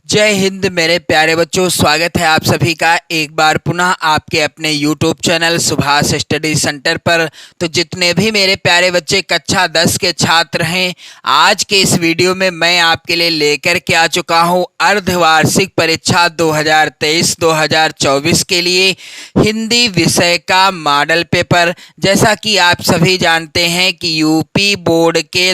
जय हिंद मेरे प्यारे बच्चों, स्वागत है आप सभी का एक बार पुनः आपके अपने YouTube channel Subhash study centre पर। तो जितने भी मेरे प्यारे बच्चे कक्षा 10 के छात्र हैं, आज के इस वीडियो में मैं आपके लिए लेकर के आ चुका हूं अर्धवार्षिक परीक्षा 2023-2024 के लिए हिंदी विषय का मॉडल पेपर। जैसा कि आप सभी जानते हैं कि यूपी बोर्ड के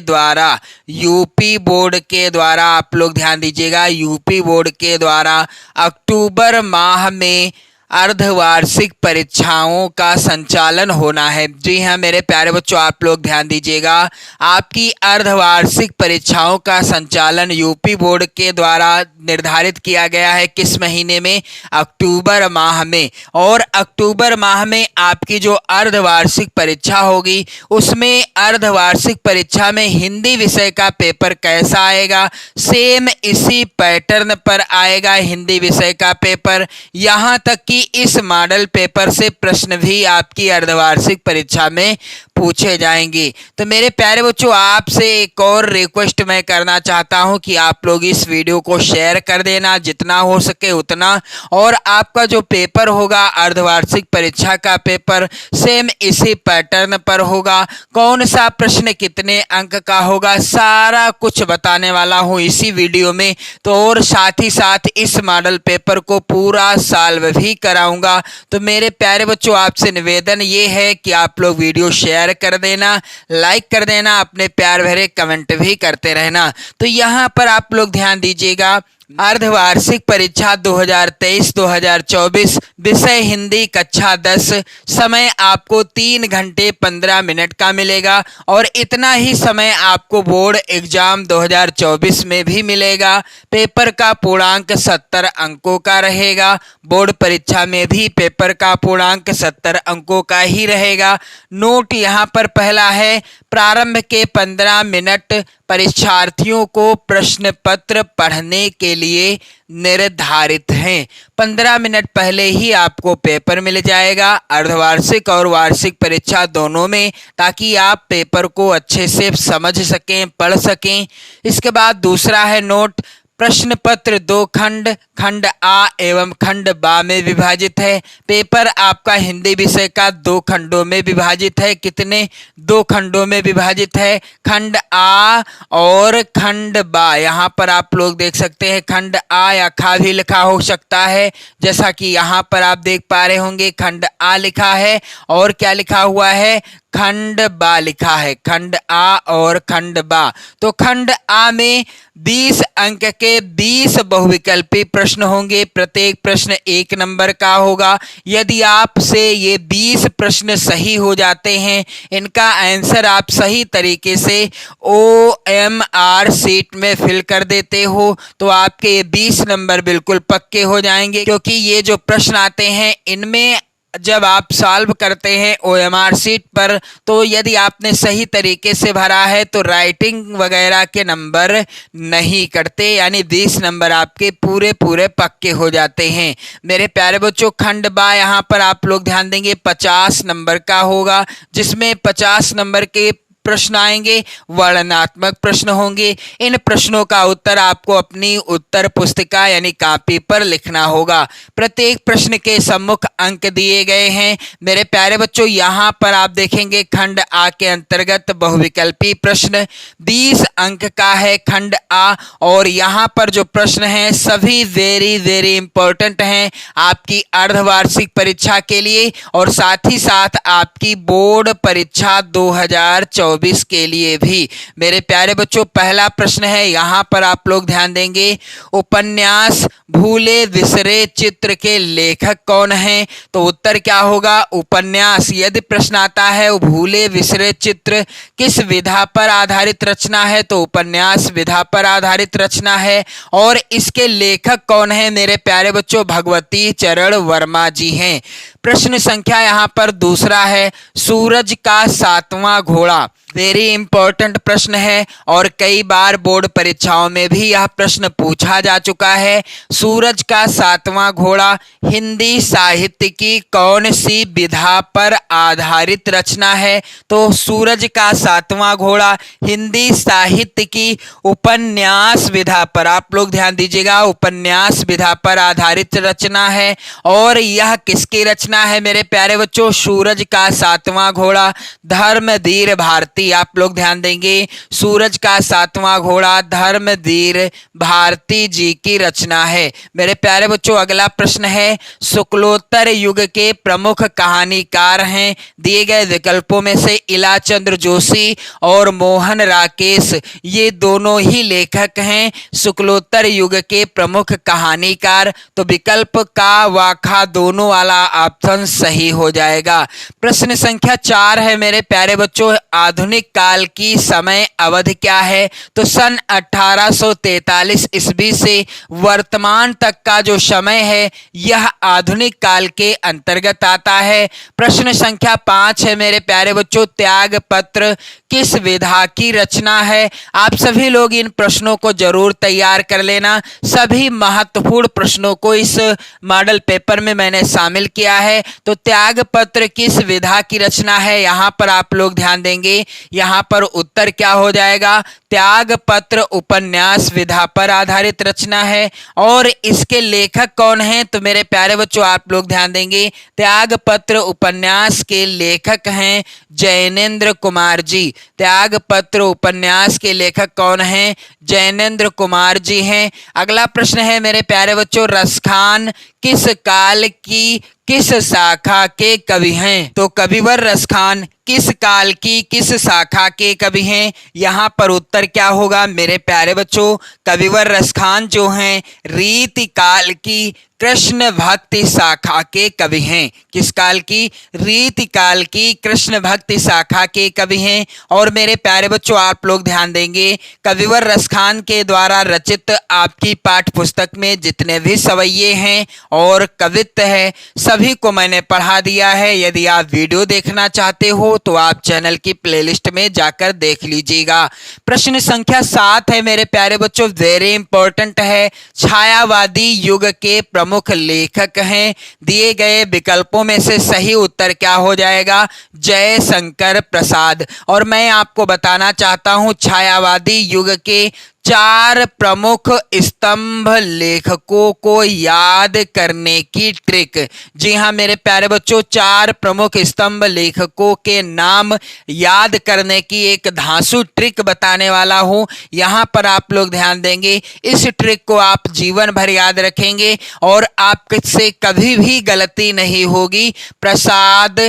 द्वारा आप लोग ध्यान दीजिएगा, यूपी बोर्ड के द्वारा अक्टूबर माह में अर्धवार्षिक परीक्षाओं का संचालन होना है। जी हाँ मेरे प्यारे बच्चों, आप लोग ध्यान दीजिएगा, आपकी अर्धवार्षिक परीक्षाओं का संचालन यूपी बोर्ड के द्वारा निर्धारित किया गया है। किस महीने में? अक्टूबर माह में। और अक्टूबर माह में आपकी जो अर्धवार्षिक परीक्षा होगी, उसमें अर्धवार्षिक परीक्षा में हिंदी विषय का पेपर कैसा आएगा? सेम इसी पैटर्न पर आएगा हिंदी विषय का पेपर। यहाँ तक कि इस मॉडल पेपर से प्रश्न भी आपकी अर्धवार्षिक परीक्षा में पूछे जाएंगे। तो मेरे प्यारे बच्चों, आपसे एक और रिक्वेस्ट मैं करना चाहता हूं कि आप लोग इस वीडियो को शेयर कर देना जितना हो सके उतना। और आपका जो पेपर होगा अर्धवार्षिक परीक्षा का पेपर सेम इसी पैटर्न पर होगा। कौन सा प्रश्न कितने अंक का होगा, सारा कुछ बताने वाला हूं इसी वीडियो में। तो और साथ ही साथ इस मॉडल पेपर को पूरा सॉल्व भी कराऊंगा। तो मेरे प्यारे बच्चों, आपसे निवेदन ये है कि आप लोग वीडियो शेयर कर देना, लाइक कर देना, अपने प्यार भरे कमेंट भी करते रहना। तो यहाँ पर आप लोग ध्यान दीजिएगा, अर्धवार्षिक परीक्षा 2023-2024 विषय हिंदी कक्षा 10, समय आपको 3 घंटे 15 मिनट का मिलेगा। और इतना ही समय आपको बोर्ड एग्जाम 2024 में भी मिलेगा। पेपर का पूर्णांक 70 अंकों का रहेगा। बोर्ड परीक्षा में भी पेपर का पूर्णांक 70 अंकों का ही रहेगा। नोट यहाँ पर पहला है, प्रारंभ के 15 मिनट परीक्षार्थियों को प्रश्न पत्र पढ़ने के लिए निर्धारित हैं। 15 मिनट पहले ही आपको पेपर मिल जाएगा अर्धवार्षिक और वार्षिक परीक्षा दोनों में, ताकि आप पेपर को अच्छे से समझ सकें, पढ़ सकें। इसके बाद दूसरा है नोट, प्रश्न पत्र 2 खंड, खंड आ एवं खंड बा में विभाजित है। पेपर आपका हिंदी विषय का 2 खंडों में विभाजित है। कितने? 2 खंडों में विभाजित है, खंड आ और खंड बा। यहाँ पर आप लोग देख सकते हैं खंड आ या खा भी लिखा हो सकता है, जैसा कि यहाँ पर आप देख पा रहे होंगे खंड आ लिखा है और क्या लिखा हुआ है? खंड बा लिखा है। खंड आ और खंड बा। तो खंड आ में 20 अंक के 20 बहुविकल्पी प्रश्न होंगे। प्रत्येक प्रश्न 1 नंबर का होगा। यदि आपसे ये 20 प्रश्न सही हो जाते हैं, इनका आंसर आप सही तरीके से OMR शीट में फिल कर देते हो, तो आपके ये 20 नंबर बिल्कुल पक्के हो जाएंगे। क्योंकि ये जो प्रश्न आते हैं, इनमें जब आप सॉल्व करते हैं OMR शीट पर, तो यदि आपने सही तरीके से भरा है तो राइटिंग वगैरह के नंबर नहीं कटते, यानी 20 नंबर आपके पूरे पूरे पक्के हो जाते हैं। मेरे प्यारे बच्चों, खंड बा यहाँ पर आप लोग ध्यान देंगे 50 नंबर का होगा, जिसमें 50 नंबर के प्रश्न आएंगे, वर्णनात्मक प्रश्न होंगे। इन प्रश्नों का उत्तर आपको अपनी उत्तर पुस्तिका यानी कॉपी पर लिखना होगा। प्रत्येक प्रश्न के सम्मुख अंक दिए गए हैं। मेरे प्यारे बच्चों, यहाँ पर आप देखेंगे खंड आ के अंतर्गत बहुविकल्पी प्रश्न 20 अंक का है खंड आ। और यहाँ पर जो प्रश्न हैं सभी वेरी वेरी इंपॉर्टेंट हैं आपकी अर्धवार्षिक परीक्षा के लिए, और साथ ही साथ आपकी बोर्ड परीक्षा 2024 के लिए भी। मेरे प्यारे बच्चों, पहला प्रश्न है, यहाँ पर आप लोग ध्यान देंगे, उपन्यास भूले विसरे चित्र के लेखक कौन हैं? तो उत्तर क्या होगा? उपन्यास। यदि प्रश्न आता है भूले विसरे चित्र किस विधा पर आधारित रचना है, तो उपन्यास विधा पर आधारित रचना है। और इसके लेखक कौन है मेरे प्यारे बच्चों? भगवती चरण वर्मा जी हैं। प्रश्न संख्या यहाँ पर दूसरा है, सूरज का सातवां घोड़ा। वेरी इंपॉर्टेंट प्रश्न है और कई बार बोर्ड परीक्षाओं में भी यह प्रश्न पूछा जा चुका है। सूरज का सातवां घोड़ा हिंदी साहित्य की कौन सी विधा पर आधारित रचना है? तो सूरज का सातवां घोड़ा हिंदी साहित्य की उपन्यास विधा पर, आप लोग ध्यान दीजिएगा, उपन्यास विधा पर आधारित रचना है। और यह किसकी रचना है मेरे प्यारे बच्चों? सूरज का सातवां घोड़ा धर्मधीर भारती। आप लोग ध्यान देंगे, सूरज का सातवां घोड़ा धर्मधीर भारती जी की रचना है। मेरे प्यारे बच्चों अगला प्रश्न है, शुक्लोत्तर युग के प्रमुख कहानीकार हैं? दिए गए विकल्पों में से इलाचंद्र जोशी और मोहन राकेश, ये दोनों ही लेखक हैं शुक्लोत्तर युग के प्रमुख कहानीकार। तो विकल्प का वाखा दोनों वाला ऑप्शन सही हो जाएगा। प्रश्न संख्या 4 है मेरे प्यारे बच्चों, आधुनिक काल की समय अवधि क्या है? तो सन 1843 ईस्वी से वर्तमान तक का जो समय है यह आधुनिक काल के अंतर्गत आता है। प्रश्न संख्या 5 है मेरे प्यारे बच्चों, त्याग पत्र किस विधा की रचना है? आप सभी लोग इन प्रश्नों को जरूर तैयार कर लेना। सभी महत्वपूर्ण प्रश्नों को इस मॉडल पेपर में मैंने शामिल किया है। तो त्याग पत्र किस विधा की रचना है, यहाँ पर आप लोग ध्यान देंगे, यहाँ पर उत्तर क्या हो जाएगा? त्याग पत्र उपन्यास विधा पर आधारित रचना है। और इसके लेखक कौन हैं? तो मेरे प्यारे बच्चों आप लोग ध्यान देंगे, त्याग पत्र उपन्यास के लेखक हैं जैनेन्द्र कुमार जी। त्याग पत्र उपन्यास के लेखक कौन हैं? जैनेन्द्र कुमार जी हैं। अगला प्रश्न है मेरे प्यारे बच्चों, रसखान किस काल की किस शाखा के कवि हैं? तो कविवर रसखान किस काल की किस शाखा के कवि हैं? यहाँ पर उत्तर क्या होगा मेरे प्यारे बच्चों? कविवर रसखान जो हैं रीति काल की कृष्ण भक्ति शाखा के कवि हैं। किस काल की? रीति काल की कृष्ण भक्ति शाखा के कवि हैं। और मेरे प्यारे बच्चों आप लोग ध्यान देंगे, कविवर रसखान के द्वारा रचित आपकी पाठ्य पुस्तक में जितने भी सवैये हैं और कवित्व है सभी को मैंने पढ़ा दिया है। यदि आप वीडियो देखना चाहते हो तो आप चैनल की प्लेलिस्ट में जाकर देख लीजिएगा। प्रश्न संख्या 7 है मेरे प्यारे बच्चों, वेरी इंपॉर्टेंट है, छायावादी युग के प्रमुख लेखक हैं? दिए गए विकल्पों में से सही उत्तर क्या हो जाएगा? जयशंकर प्रसाद। और मैं आपको बताना चाहता हूं छायावादी युग के 4 प्रमुख स्तंभ लेखकों को याद करने की ट्रिक। जी हाँ मेरे प्यारे बच्चों, 4 प्रमुख स्तंभ लेखकों के नाम याद करने की एक धांसू ट्रिक बताने वाला हूं। यहाँ पर आप लोग ध्यान देंगे, इस ट्रिक को आप जीवन भर याद रखेंगे और आपसे कभी भी गलती नहीं होगी। प्रसाद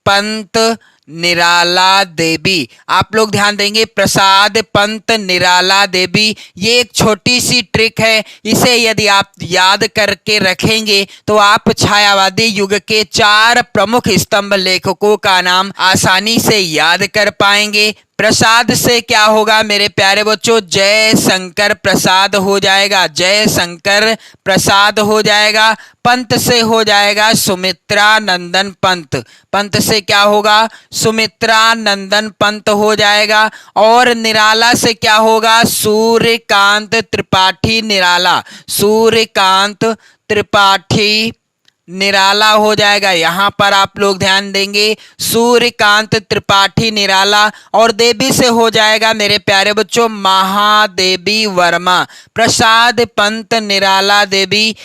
पंत निराला देवी, आप लोग ध्यान देंगे, प्रसाद पंत निराला देवी, ये एक छोटी सी ट्रिक है। इसे यदि आप याद करके रखेंगे तो आप छायावादी युग के 4 प्रमुख स्तंभ लेखकों का नाम आसानी से याद कर पाएंगे। प्रसाद से क्या होगा मेरे प्यारे बच्चों? जयशंकर प्रसाद हो जाएगा, जयशंकर प्रसाद हो जाएगा। पंत से हो जाएगा सुमित्रा नंदन पंत, पंत से क्या होगा? सुमित्रा नंदन पंत हो जाएगा। और निराला से क्या होगा? सूर्यकांत त्रिपाठी निराला, सूर्यकांत त्रिपाठी निराला हो जाएगा। यहाँ पर आप लोग ध्यान देंगे, सूर्यकांत त्रिपाठी निराला। और देवी से हो जाएगा मेरे प्यारे बच्चों महादेवी वर्मा। प्रसाद पंत निराला देवी,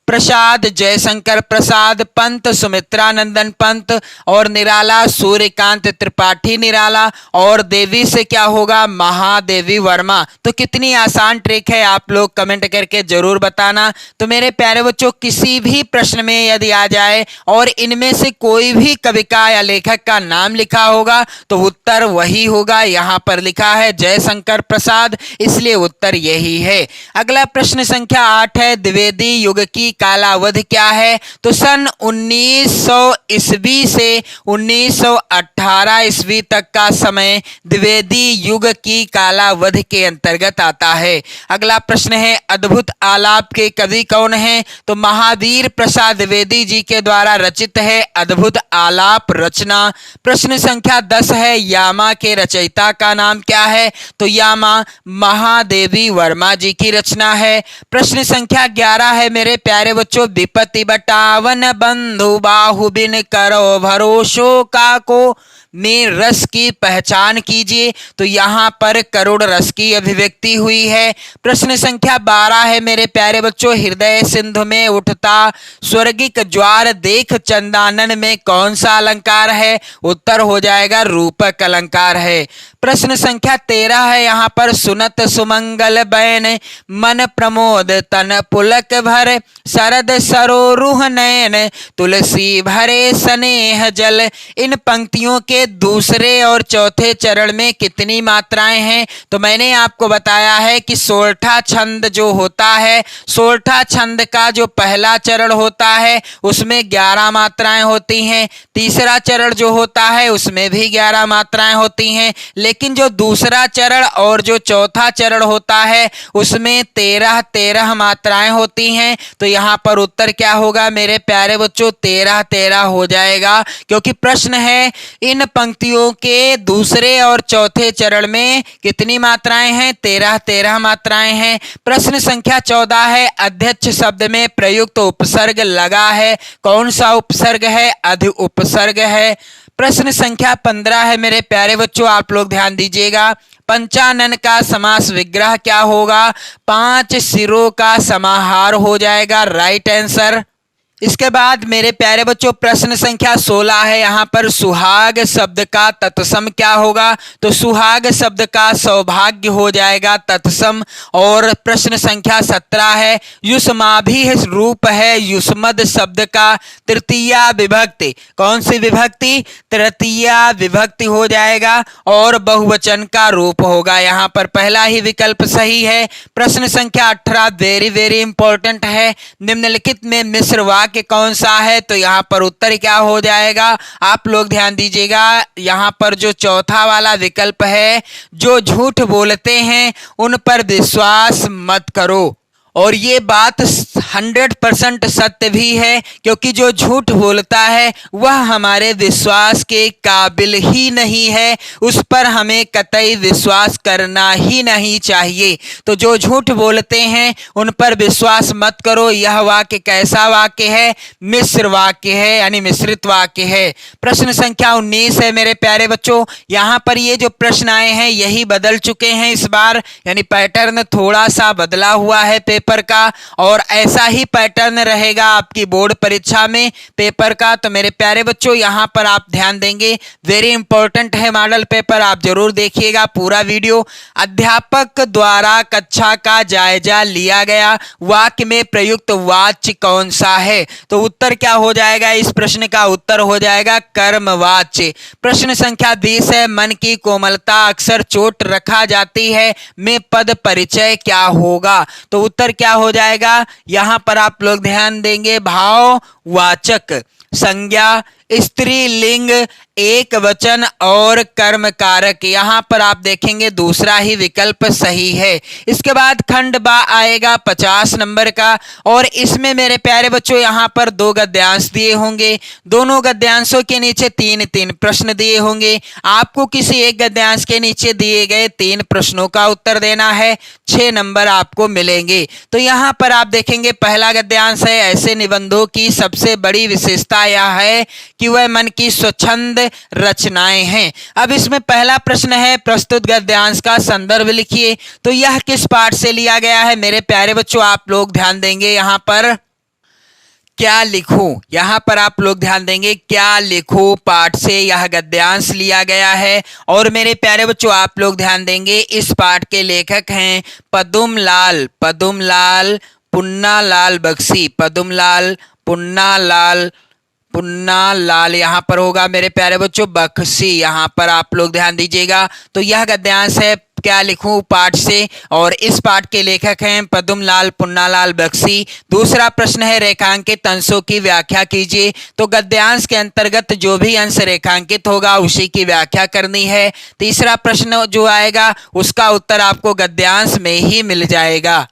प्रसाद जयशंकर प्रसाद, पंत सुमित्रानंदन पंत और निराला सूर्यकांत त्रिपाठी निराला। और देवी से क्या होगा? महादेवी वर्मा। तो कितनी आसान ट्रिक है, आप लोग कमेंट करके जरूर बताना। तो मेरे प्यारे बच्चों, किसी भी प्रश्न में यदि आ जाए और इनमें से कोई भी कवि का या लेखक का नाम लिखा होगा तो उत्तर वही होगा। यहाँ पर लिखा है जयशंकर प्रसाद, इसलिए उत्तर यही है। अगला प्रश्न संख्या 8 है, द्विवेदी युग की कालावधि क्या है? तो सन 1900 ईस्वी से 1918 ईस्वी तक का समय द्विवेदी युग की कालावधि के अंतर्गत आता है। अगला प्रश्न है, अद्भुत आलाप के कवि कौन हैं? तो महावीर प्रसाद द्विवेदी जी के द्वारा रचित है अद्भुत आलाप रचना। प्रश्न संख्या 10 है, यामा के रचयिता का नाम क्या है? तो यामा महादेवी वर्मा जी की रचना है। प्रश्न संख्या 11 है मेरे प्यारे बच्चों, विपत्ति बटावन बंधु बाहु बिन करो भरोसो का को में रस की पहचान कीजिए। तो यहाँ पर करुण रस की अभिव्यक्ति हुई है। प्रश्न संख्या 12 है मेरे प्यारे बच्चों, हृदय सिंधु में उठता स्वर्गिक ज्वार देख चंदानन में कौन सा अलंकार है? उत्तर हो जाएगा रूपक अलंकार है। प्रश्न संख्या 13 है यहाँ पर, सुनत सुमंगल बैन मन प्रमोद तन पुलक भर शरद सरोरुह नयन तुलसी भरे स्नेह जल। इन पंक्तियों के दूसरे और चौथे चरण में कितनी मात्राएं हैं? तो मैंने आपको बताया है कि सोरठा छंद जो होता है, सोरठा छंद का जो पहला चरण होता है उसमें 11 मात्राएं होती हैं, तीसरा चरण जो होता है उसमें भी 11 मात्राएं होती हैं, लेकिन जो दूसरा चरण और जो चौथा चरण होता है उसमें 13 मात्राएं होती हैं। तो यहाँ पर उत्तर क्या होगा मेरे प्यारे बच्चों? 13 हो जाएगा, क्योंकि प्रश्न है इन पंक्तियों के दूसरे और चौथे चरण में कितनी मात्राएं हैं? 13 मात्राएं हैं। प्रश्न संख्या 14 है, अध्यक्ष शब्द में प्रयुक्त उपसर्ग लगा है, कौन सा उपसर्ग है? अधि उपसर्ग है। प्रश्न संख्या 15 है मेरे प्यारे बच्चों, आप लोग ध्यान दीजिएगा, पंचानन का समास विग्रह क्या होगा? 5 सिरों का समाहार हो जाएगा, राइट आंसर। इसके बाद मेरे प्यारे बच्चों प्रश्न संख्या 16 है, यहाँ पर सुहाग शब्द का तत्सम क्या होगा? तो सुहाग शब्द का सौभाग्य हो जाएगा तत्सम। और प्रश्न संख्या 17 है, युष्माभि रूप है युष्मद शब्द का तृतीया विभक्ति, कौन सी विभक्ति? तृतीया विभक्ति हो जाएगा और बहुवचन का रूप होगा। यहाँ पर पहला ही विकल्प सही है। प्रश्न संख्या 18 वेरी इंपॉर्टेंट है, निम्नलिखित में मिश्र वाक्य कौन सा है? तो यहाँ पर उत्तर क्या हो जाएगा? आप लोग ध्यान दीजिएगा, यहाँ पर जो चौथा वाला विकल्प है, जो झूठ बोलते हैं उन पर विश्वास मत करो। और ये बात 100% सत्य भी है, क्योंकि जो झूठ बोलता है वह हमारे विश्वास के काबिल ही नहीं है, उस पर हमें कतई विश्वास करना ही नहीं चाहिए। तो जो झूठ बोलते हैं उन पर विश्वास मत करो। यह वाक्य कैसा वाक्य है? मिश्र वाक्य है, यानी मिश्रित वाक्य है। प्रश्न संख्या 19 है मेरे प्यारे बच्चों, यहाँ पर ये जो प्रश्न आए हैं यही बदल चुके हैं इस बार, यानी पैटर्न थोड़ा सा बदला हुआ है पेपर का, और ऐसा ही पैटर्न रहेगा आपकी बोर्ड परीक्षा में पेपर का। तो मेरे प्यारे बच्चों यहाँ पर आप ध्यान देंगे, वेरी इंपॉर्टेंट है मॉडल पेपर, आप जरूर देखिएगा पूरा वीडियो। अध्यापक द्वारा कक्षा का जायजा लिया गया, वाक्य में प्रयुक्त वाच्य कौन सा है? तो उत्तर क्या हो जाएगा? इस प्रश्न का उत्तर हो जाएगा कर्मवाच्य। प्रश्न संख्या 20 है, मन की कोमलता अक्सर चोट रखा जाती है में पद परिचय क्या होगा? तो उत्तर क्या हो जाएगा? यहां पर आप लोग ध्यान देंगे, भाववाचक, संज्ञा, स्त्रीलिंग, एक वचन और कर्म कारक। यहां पर आप देखेंगे दूसरा ही विकल्प सही है। इसके बाद खंड बा आएगा 50 नंबर का, और इसमें मेरे प्यारे बच्चों यहां पर 2 गद्यांश दिए होंगे, दोनों गद्यांशों के नीचे 3 प्रश्न दिए होंगे। आपको किसी एक गद्यांश के नीचे दिए गए 3 प्रश्नों का उत्तर देना है, 6 नंबर आपको मिलेंगे। तो यहां पर आप देखेंगे पहला गद्यांश है, ऐसे निबंधों की सबसे बड़ी विशेषता यह है कि वह मन की स्वच्छंद रचनाएं हैं। अब इसमें पहला प्रश्न है, प्रस्तुत गद्यांश का संदर्भ लिखिए। तो यह किस पाठ से लिया गया है मेरे प्यारे बच्चों? आप लोग ध्यान देंगे यहां पर क्या लिखूं, यहां पर आप लोग ध्यान देंगे क्या लिखूं पाठ से यह गद्यांश लिया गया है। और मेरे प्यारे बच्चों आप लोग ध्यान देंगे इस पाठ के लेखक हैं पदुमलाल पुन्नालाल बख्शी, पदुमलाल पुन्नालाल यहाँ पर होगा मेरे प्यारे बच्चों बख्शी, यहाँ पर आप लोग ध्यान दीजिएगा। तो यह गद्यांश है क्या लिखूं पाठ से, और इस पाठ के लेखक हैं पद्मलाल पुन्नालाल बख्शी। दूसरा प्रश्न है रेखांकित अंशों की व्याख्या कीजिए। तो गद्यांश के अंतर्गत जो भी अंश रेखांकित होगा उसी की व्याख्या करनी है। तीसरा प्रश्न जो आएगा उसका उत्तर आपको गद्यांश में ही मिल जाएगा।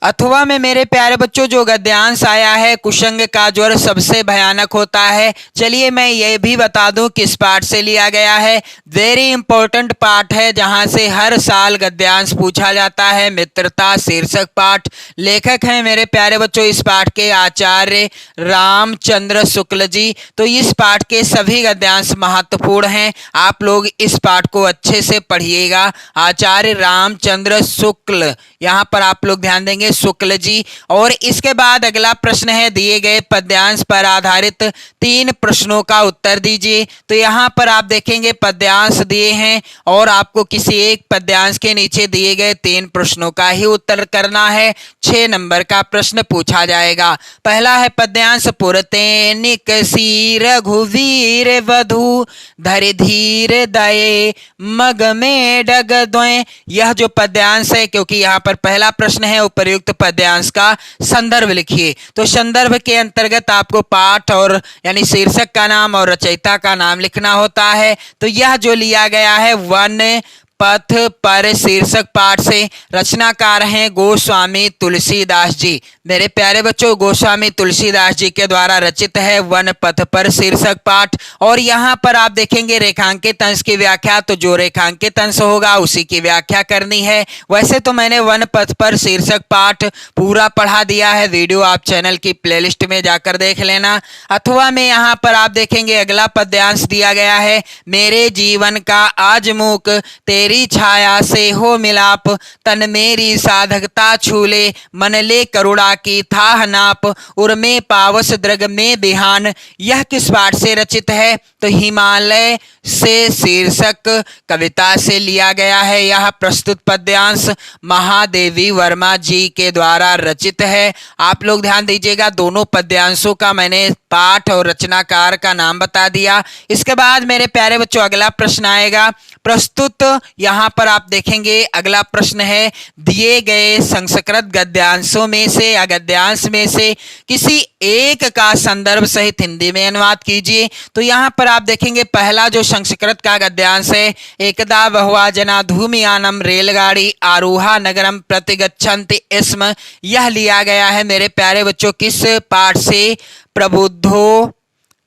अथवा में मेरे प्यारे बच्चों जो गद्यांश आया है, कुशंग का ज्वर सबसे भयानक होता है। चलिए मैं ये भी बता दूं किस पाठ से लिया गया है। वेरी इंपॉर्टेंट पाठ है जहां से हर साल गद्यांश पूछा जाता है, मित्रता शीर्षक पाठ। लेखक हैं मेरे प्यारे बच्चों इस पाठ के आचार्य रामचंद्र शुक्ल जी। तो इस पाठ के सभी गद्यांश महत्वपूर्ण हैं, आप लोग इस पाठ को अच्छे से पढ़िएगा। आचार्य रामचंद्र शुक्ल, यहाँ पर आप लोग ध्यान देंगे शुक्ल जी। और इसके बाद अगला प्रश्न है दिए गए पद्यांश पर आधारित 3 प्रश्नों का उत्तर दीजिए। तो यहाँ पर आप देखेंगे पद्यांश दिए हैं और आपको किसी एक पद्यांश के नीचे दिए गए 3 प्रश्नों का ही उत्तर करना है। 6 नंबर का प्रश्न पूछा जाएगा। पहला है पद्यांश पुरतैनिक सी रघुवीर वधु धरि धीर दये मग में डग द्वय। यह जो पद्यांश है, क्योंकि यहाँ पर पहला प्रश्न है, उपयुक्त पद्यांश का संदर्भ लिखिए। तो संदर्भ के अंतर्गत आपको पाठ और यानी शीर्षक का नाम और रचयिता का नाम लिखना होता है। तो यह जो लिया गया है वन पथ पर शीर्षक पाठ से, रचनाकार हैं गोस्वामी तुलसीदास जी। मेरे प्यारे बच्चों गोस्वामी तुलसीदास जी के द्वारा रचित है वन पथ पर शीर्षक पाठ। और यहाँ पर आप देखेंगे रेखांकित अंश की व्याख्या, तो जो रेखांकित अंश होगा उसी की व्याख्या करनी है। वैसे तो मैंने वन पथ पर शीर्षक पाठ पूरा पढ़ा दिया है, वीडियो आप चैनल की प्लेलिस्ट में जाकर देख लेना। अथवा में यहाँ पर आप देखेंगे अगला पद्यांश दिया गया है, मेरे जीवन का आज मूक तेरी छाया से हो मिलाप तन मेरी साधकता छूले मन ले करुणा की थाह नाप उर्मे पावस द्रग में बिहान। यह किस पाठ से रचित है? तो हिमालय से शीर्षक कविता से लिया गया है। यह प्रस्तुत पद्यांश महादेवी वर्मा जी के द्वारा रचित है। आप लोग ध्यान दीजिएगा, दोनों पद्यांशों का मैंने पाठ और रचनाकार का नाम बता दिया। इसके बाद मेरे प्यारे बच्चों अगला प्रश्न आएगा। प्रस्तुत यहाँ पर आप देखेंगे अगला प्रश्न है, दिए गए संस्कृत गद्यांशों में से या गद्यांश में से किसी एक का संदर्भ सहित हिंदी में अनुवाद कीजिए। तो यहाँ पर आप देखेंगे पहला जो संस्कृत का गद्यांश है, एकदा बहुआ जना धूमियानम रेलगाड़ी आरोहा नगरम प्रतिगच्छन्ति स्म। यह लिया गया है मेरे प्यारे बच्चों किस पाठ से? प्रबुद्धो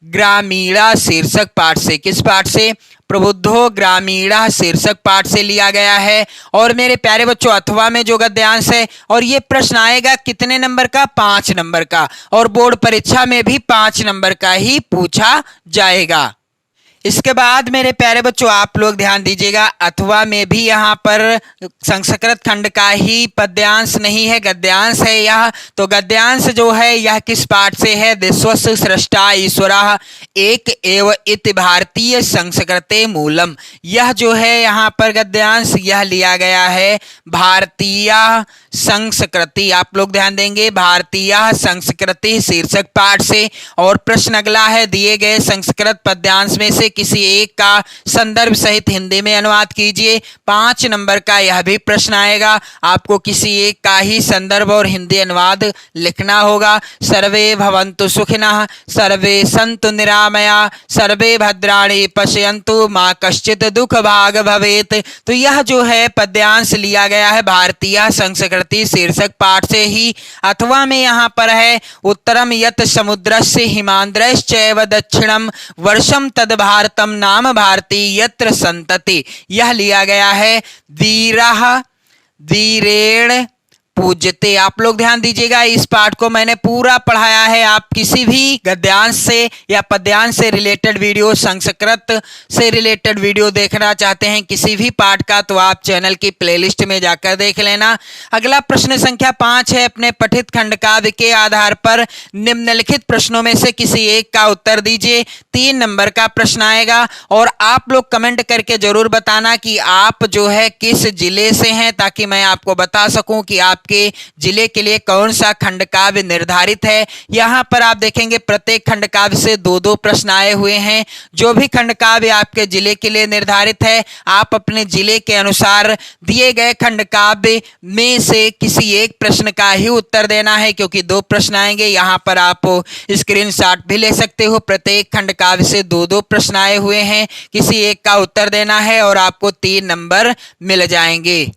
ग्रामीणा शीर्षक पाठ से। किस पाठ से? प्रबुद्धो ग्रामीणा शीर्षक पाठ से लिया गया है। और मेरे प्यारे बच्चों अथवा में जो गद्यांश है, और ये प्रश्न आएगा कितने नंबर का? 5 नंबर का, और बोर्ड परीक्षा में भी 5 नंबर का ही पूछा जाएगा। इसके बाद मेरे प्यारे बच्चों आप लोग ध्यान दीजिएगा, अथवा में भी यहाँ पर संस्कृत खंड का ही पद्यांश नहीं है, गद्यांश है यह। तो गद्यांश जो है यह किस पाठ से है? विश्वस्य सृष्टा ईश्वरः एक एव इति भारतीय संस्कृते मूलम। यह जो है यहाँ पर गद्यांश यह लिया गया है भारतीय संस्कृति। आप लोग ध्यान देंगे, भारतीय संस्कृति शीर्षक पाठ से। और प्रश्न अगला है, दिए गए संस्कृत पद्यांश में से किसी एक का संदर्भ सहित हिंदी में अनुवाद कीजिए। 5 नंबर का यह भी प्रश्न आएगा, आपको किसी एक का ही संदर्भ और हिंदी अनुवाद लिखना होगा। सर्वे भवन्तु सुखिनः सर्वे सन्तु निरामया सर्वे भद्राणि पश्यन्तु माँ कश्चित् दुख भाग भवेत्। तो यह जो है पद्यांश लिया गया है भारतीय संस्कृति शीर्षक पाठ से ही। अथवा में यहाँ पर है, उत्तरम यत् समुद्रस्य हिमान्द्रश्चैव दक्षिणम वर्षम तद भारतम नाम भारती यत्र संतति। यह लिया गया है वीरः वीरेण पूज्यते। आप लोग ध्यान दीजिएगा, इस पाठ को मैंने पूरा पढ़ाया है। आप किसी भी गद्यांश से या पद्यांश से रिलेटेड वीडियो, संस्कृत से रिलेटेड वीडियो देखना चाहते हैं किसी भी पाठ का, तो आप चैनल की प्लेलिस्ट में जाकर देख लेना। अगला प्रश्न संख्या 5 है, अपने पठित खंड काव्य के आधार पर निम्नलिखित प्रश्नों में से किसी एक का उत्तर दीजिए। 3 नंबर का प्रश्न आएगा और आप लोग कमेंट करके जरूर बताना कि आप जो है किस जिले से हैं, ताकि मैं आपको बता सकूं कि आप आपके जिले के लिए कौन सा खंड काव्य निर्धारित है। यहाँ पर आप देखेंगे प्रत्येक खंड काव्य से दो दो प्रश्न आए हुए हैं। जो भी खंड काव्य आपके जिले के लिए निर्धारित है, आप अपने जिले के अनुसार दिए गए खंड काव्य में से किसी एक प्रश्न का ही उत्तर देना है, क्योंकि दो प्रश्न आएंगे। यहाँ पर आप स्क्रीनशॉट भी ले सकते हो। प्रत्येक खंड काव्य से दो दो प्रश्न आए हुए हैं, किसी एक का उत्तर देना है और आपको 3 नंबर मिल जाएंगे।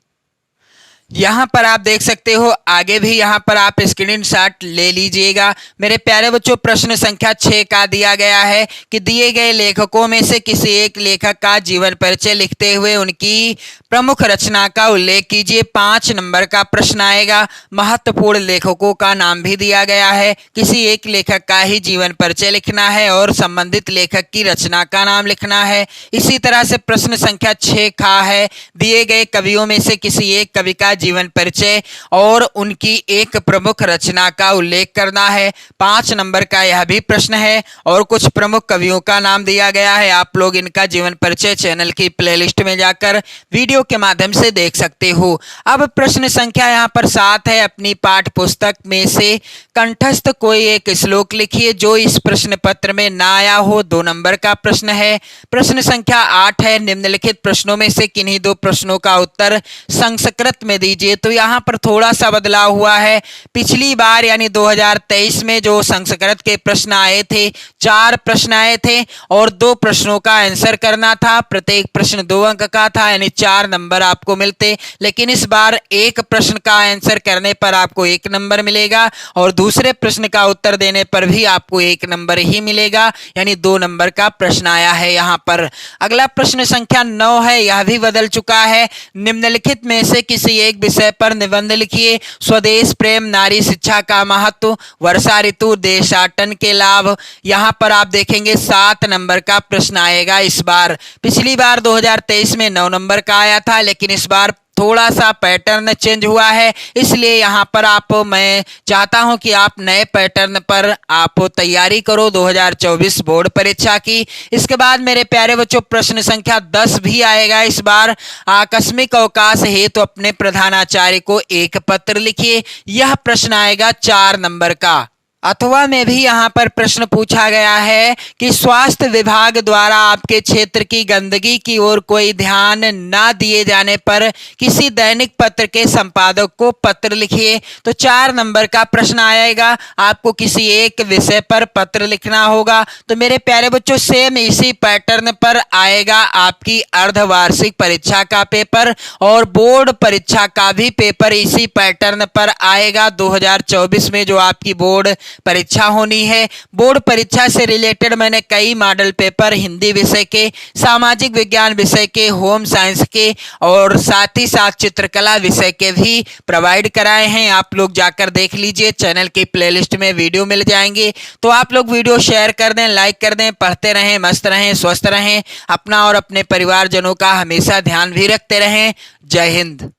यहाँ पर आप देख सकते हो, आगे भी यहाँ पर आप स्क्रीनशॉट ले लीजिएगा। मेरे प्यारे बच्चों, प्रश्न संख्या 6 का दिया गया है कि दिए गए लेखकों में से किसी एक लेखक का जीवन परिचय लिखते हुए उनकी प्रमुख रचना का उल्लेख कीजिए। 5 नंबर का प्रश्न आएगा। महत्वपूर्ण लेखकों का नाम भी दिया गया है, किसी एक लेखक का ही जीवन परिचय लिखना है और संबंधित लेखक की रचना का नाम लिखना है। इसी तरह से प्रश्न संख्या 6 का है, दिए गए कवियों में से किसी एक कवि का जीवन परिचय और उनकी एक प्रमुख रचना का उल्लेख करना है। 5 नंबर का यह भी प्रश्न है और कुछ प्रमुख कवियों का नाम दिया गया है। आप लोग इनका जीवन परिचय चैनल की प्लेलिस्ट में जाकर वीडियो के माध्यम से देख सकते हो। अब प्रश्न संख्या यहाँ पर 7 है। अपनी पाठ्य पुस्तक में से कंठस्थ कोई एक श्लोक लिखिए जो इस प्रश्न पत्र में ना आया हो। 2 नंबर का प्रश्न है। प्रश्न संख्या 8 है, निम्नलिखित प्रश्नों में से किन्हीं 2 प्रश्नों का उत्तर संस्कृत में दीजिए। तो यहाँ पर थोड़ा सा बदलाव हुआ है। पिछली बार यानी 2023 में जो संस्कृत के प्रश्न आए थे, 4 प्रश्न आए थे और 2 प्रश्नों का आंसर करना था। प्रत्येक प्रश्न 2 अंक का था, यानी 4 नंबर आपको मिलते। लेकिन इस बार एक प्रश्न का आंसर करने पर आपको 1 नंबर मिलेगा और दूसरे प्रश्न का उत्तर देने पर भी आपको 1 नंबर ही मिलेगा, यानी 2 नंबर का प्रश्न आया है यहाँ पर। अगला प्रश्न संख्या 9 है, यह भी बदल चुका है। निम्नलिखित में से किसी एक विषय पर निबंध लिखिए। स्वदेश प्रेम, नारी शिक्षा का महत्व, वर्षा ऋतु, देशाटन के लाभ। यहाँ पर आप देखेंगे 7 नंबर का प्रश्न आएगा इस बार। पिछली बार 2023 में 9 नंबर का आया था, लेकिन इस बार थोड़ा सा पैटर्न चेंज हुआ है, इसलिए यहाँ पर मैं चाहता हूँ कि आप नए पैटर्न पर आप तैयारी करो 2024 बोर्ड परीक्षा की। इसके बाद मेरे प्यारे बच्चों, प्रश्न संख्या 10 भी आएगा इस बार। आकस्मिक अवकाश हेतु अपने प्रधानाचार्य को एक पत्र लिखिए। यह प्रश्न आएगा 4 नंबर का। अथवा में भी यहाँ पर प्रश्न पूछा गया है कि स्वास्थ्य विभाग द्वारा आपके क्षेत्र की गंदगी की ओर कोई ध्यान न दिए जाने पर किसी दैनिक पत्र के संपादक को पत्र लिखिए। तो 4 नंबर का प्रश्न आएगा। आपको किसी एक विषय पर पत्र लिखना होगा। तो मेरे प्यारे बच्चों, सेम इसी पैटर्न पर आएगा आपकी अर्धवार्षिक परीक्षा का पेपर और बोर्ड परीक्षा का भी पेपर इसी पैटर्न पर आएगा। 2024 में जो आपकी बोर्ड परीक्षा होनी है, बोर्ड परीक्षा से रिलेटेड मैंने कई मॉडल पेपर हिंदी विषय के, सामाजिक विज्ञान विषय के, होम साइंस के और साथ ही साथ चित्रकला विषय के भी प्रोवाइड कराए हैं। आप लोग जाकर देख लीजिए, चैनल की प्लेलिस्ट में वीडियो मिल जाएंगे। तो आप लोग वीडियो शेयर कर दें, लाइक कर दें। पढ़ते रहें, मस्त रहें, स्वस्थ रहें, अपना और अपने परिवारजनों का हमेशा ध्यान भी रखते रहें। जय हिंद।